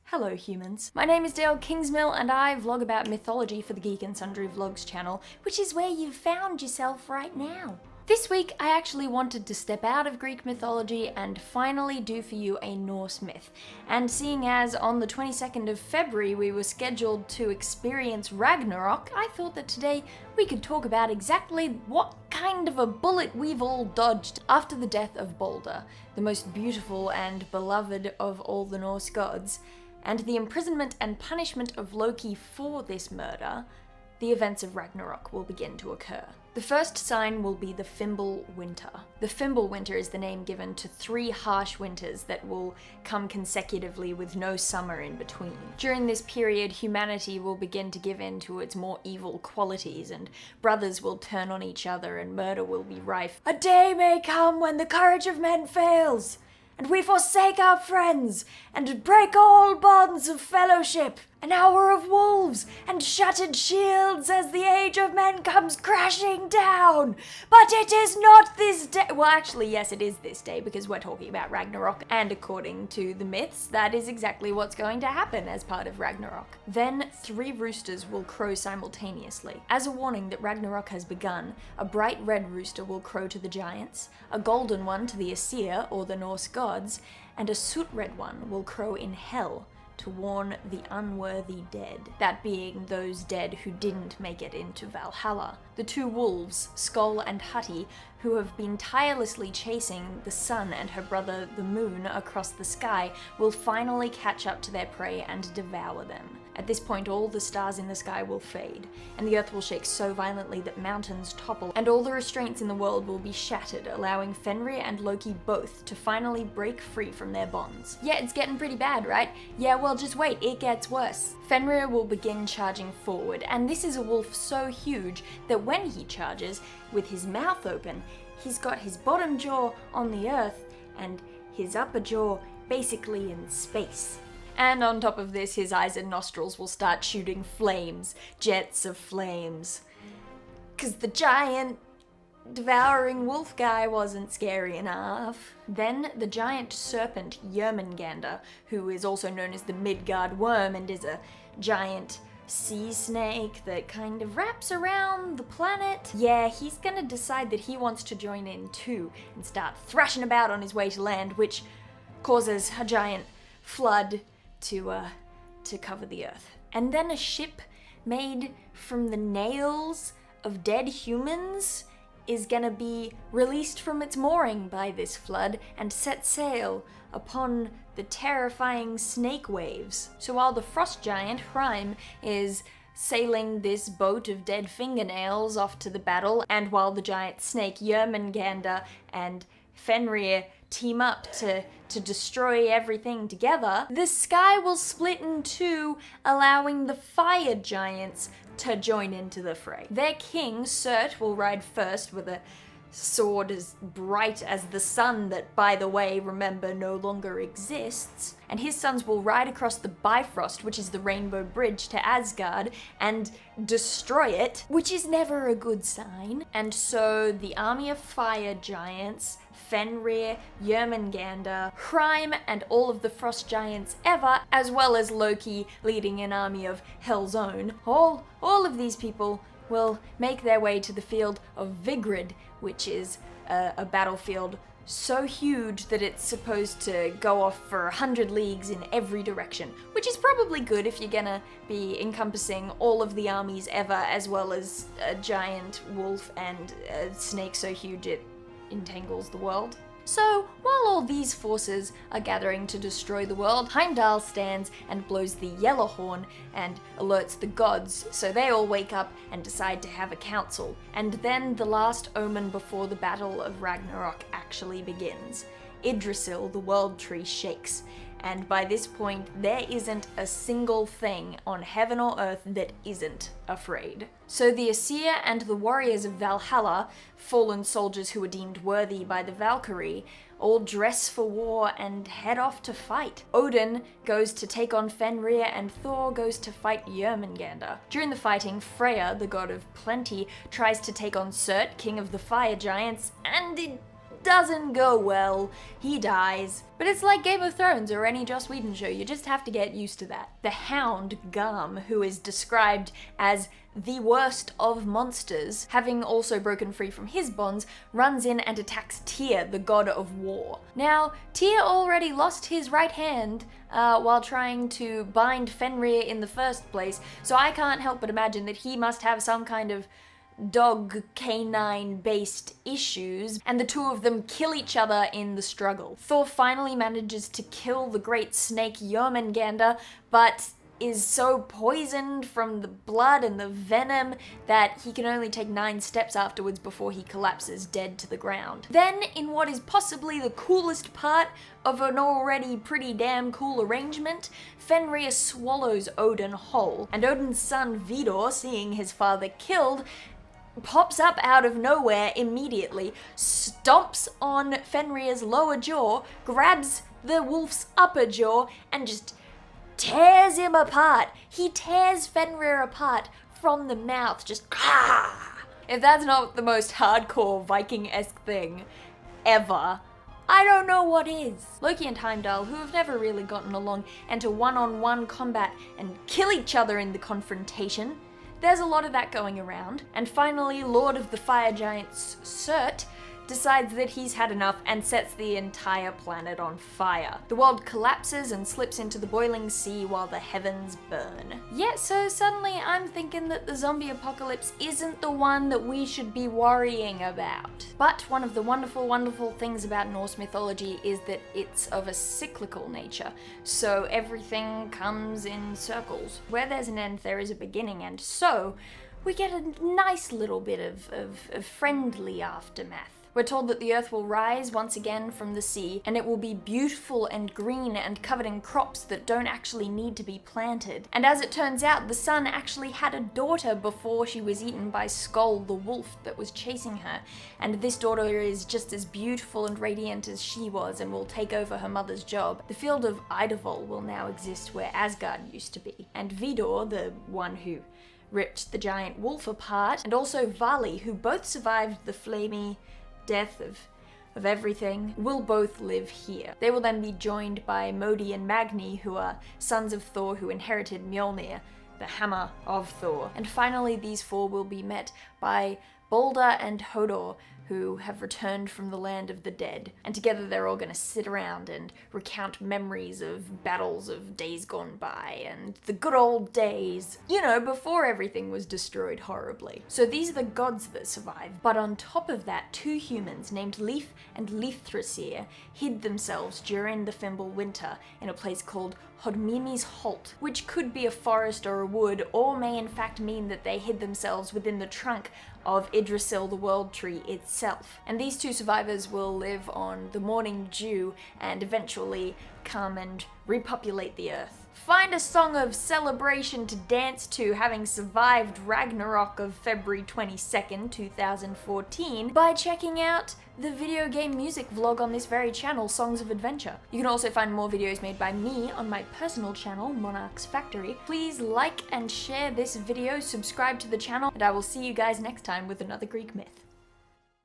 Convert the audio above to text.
Hello humans, my name is Dale Kingsmill and I vlog about mythology for the Geek and Sundry Vlogs channel, which is where you've found yourself right now. This week I actually wanted to step out of Greek mythology and finally do for you a Norse myth. And seeing as on the 22nd of February we were scheduled to experience Ragnarok, I thought that today we could talk about exactly what kind of a bullet we've all dodged after the death of Balder, the most beautiful and beloved of all the Norse gods, and the imprisonment and punishment of Loki for this murder. The events of Ragnarok will begin to occur. The first sign will be the Fimbul Winter. The Fimbul Winter is the name given to 3 harsh winters that will come consecutively with no summer in between. During this period, humanity will begin to give in to its more evil qualities, and brothers will turn on each other and murder will be rife. A day may come when the courage of men fails, and we forsake our friends, and break all bonds of fellowship. An hour of wolves and shattered shields as the age of men comes crashing down. But it is not this day. Well, actually, yes, it is this day because we're talking about Ragnarok. And according to the myths, that is exactly what's going to happen as part of Ragnarok. Then 3 roosters will crow simultaneously. As a warning that Ragnarok has begun, a bright red rooster will crow to the giants, a golden one to the Aesir, or the Norse gods, and a soot red one will crow in hell to warn the unworthy dead, that being those dead who didn't make it into Valhalla. The 2 wolves, Skoll and Hati, who have been tirelessly chasing the sun and her brother the moon across the sky, will finally catch up to their prey and devour them. At this point, all the stars in the sky will fade, and the earth will shake so violently that mountains topple, and all the restraints in the world will be shattered, allowing Fenrir and Loki both to finally break free from their bonds. Yeah, it's getting pretty bad, right? Yeah, well, just wait, it gets worse. Fenrir will begin charging forward, and this is a wolf so huge that when he charges, with his mouth open, he's got his bottom jaw on the earth and his upper jaw basically in space. And on top of this, his eyes and nostrils will start shooting flames, jets of flames. 'Cause the giant devouring wolf guy wasn't scary enough. Then the giant serpent Jörmungandr, who is also known as the Midgard worm and is a giant sea snake that kind of wraps around the planet. Yeah, he's gonna decide that he wants to join in too and start thrashing about on his way to land, which causes a giant flood to cover the earth. And then a ship made from the nails of dead humans is gonna be released from its mooring by this flood and set sail upon the terrifying snake waves. So while the frost giant Hrym is sailing this boat of dead fingernails off to the battle, and while the giant snake Jörmungandr and Fenrir team up to destroy everything together, the sky will split in 2, allowing the fire giants to join into the fray. Their king, Surt, will ride first with a sword as bright as the sun that, by the way, remember, no longer exists, and his sons will ride across the Bifrost, which is the Rainbow Bridge, to Asgard, and destroy it, which is never a good sign. And so the army of fire giants, Fenrir, Jörmungandr, Hrym, and all of the frost giants ever, as well as Loki leading an army of Hell's Own, all of these people will make their way to the field of Vigrid, which is a battlefield so huge that it's supposed to go off for 100 leagues in every direction, which is probably good if you're gonna be encompassing all of the armies ever, as well as a giant wolf and a snake so huge it entangles the world. So, while all these forces are gathering to destroy the world, Heimdall stands and blows the yellow horn and alerts the gods, so they all wake up and decide to have a council. And then the last omen before the Battle of Ragnarok actually begins. Yggdrasil, the world tree, shakes, and by this point there isn't a single thing on heaven or earth that isn't afraid. So the Aesir and the warriors of Valhalla, fallen soldiers who were deemed worthy by the Valkyrie, all dress for war and head off to fight. Odin goes to take on Fenrir and Thor goes to fight Jörmungandr. During the fighting, Freya, the god of plenty, tries to take on Surt, king of the fire giants, and it doesn't go well. He dies. But it's like Game of Thrones or any Joss Whedon show, you just have to get used to that. The Hound, Garm, who is described as the worst of monsters, having also broken free from his bonds, runs in and attacks Tyr, the god of war. Now, Tyr already lost his right hand while trying to bind Fenrir in the first place, so I can't help but imagine that he must have some kind of dog canine based issues, and the two of them kill each other in the struggle. Thor finally manages to kill the great snake Jormungandr, but is so poisoned from the blood and the venom that he can only take 9 steps afterwards before he collapses dead to the ground. Then, in what is possibly the coolest part of an already pretty damn cool arrangement, Fenrir swallows Odin whole, and Odin's son Vidor, seeing his father killed, pops up out of nowhere immediately, stomps on Fenrir's lower jaw, grabs the wolf's upper jaw, and just tears him apart. He tears Fenrir apart from the mouth, just If that's not the most hardcore Viking-esque thing ever, I don't know what is. Loki and Heimdall, who have never really gotten along, enter one-on-one combat and kill each other in the confrontation. There's a lot of that going around. And finally, Lord of the Fire Giants, Surt, decides that he's had enough and sets the entire planet on fire. The world collapses and slips into the boiling sea while the heavens burn. Yeah, so suddenly I'm thinking that the zombie apocalypse isn't the one that we should be worrying about. But one of the wonderful, wonderful things about Norse mythology is that it's of a cyclical nature, so everything comes in circles. Where there's an end, there is a beginning, and so we get a nice little bit of friendly aftermath. We're told that the earth will rise once again from the sea, and it will be beautiful and green and covered in crops that don't actually need to be planted. And as it turns out, the sun actually had a daughter before she was eaten by Skoll, the wolf that was chasing her. And this daughter is just as beautiful and radiant as she was and will take over her mother's job. The field of Idavol will now exist where Asgard used to be. And Vidor, the one who ripped the giant wolf apart, and also Vali, who both survived the flamey death of everything, will both live here. They will then be joined by Modi and Magni, who are sons of Thor who inherited Mjolnir, the hammer of Thor. And finally, these four will be met by Balder and Hodor, who have returned from the land of the dead. And together they're all gonna sit around and recount memories of battles of days gone by and the good old days, you know, before everything was destroyed horribly. So these are the gods that survive. But on top of that, 2 humans named Leif and Leifthrisir hid themselves during the Fimbul winter in a place called Hodmimi's Holt, which could be a forest or a wood, or may in fact mean that they hid themselves within the trunk of Yggdrasil, the World Tree itself. And these 2 survivors will live on the Morning Dew and eventually come and repopulate the earth. Find a song of celebration to dance to, having survived Ragnarok of February 22nd, 2014, by checking out the video game music vlog on this very channel, Songs of Adventure. You can also find more videos made by me on my personal channel, Monarch's Factory. Please like and share this video, subscribe to the channel, and I will see you guys next time with another Greek myth.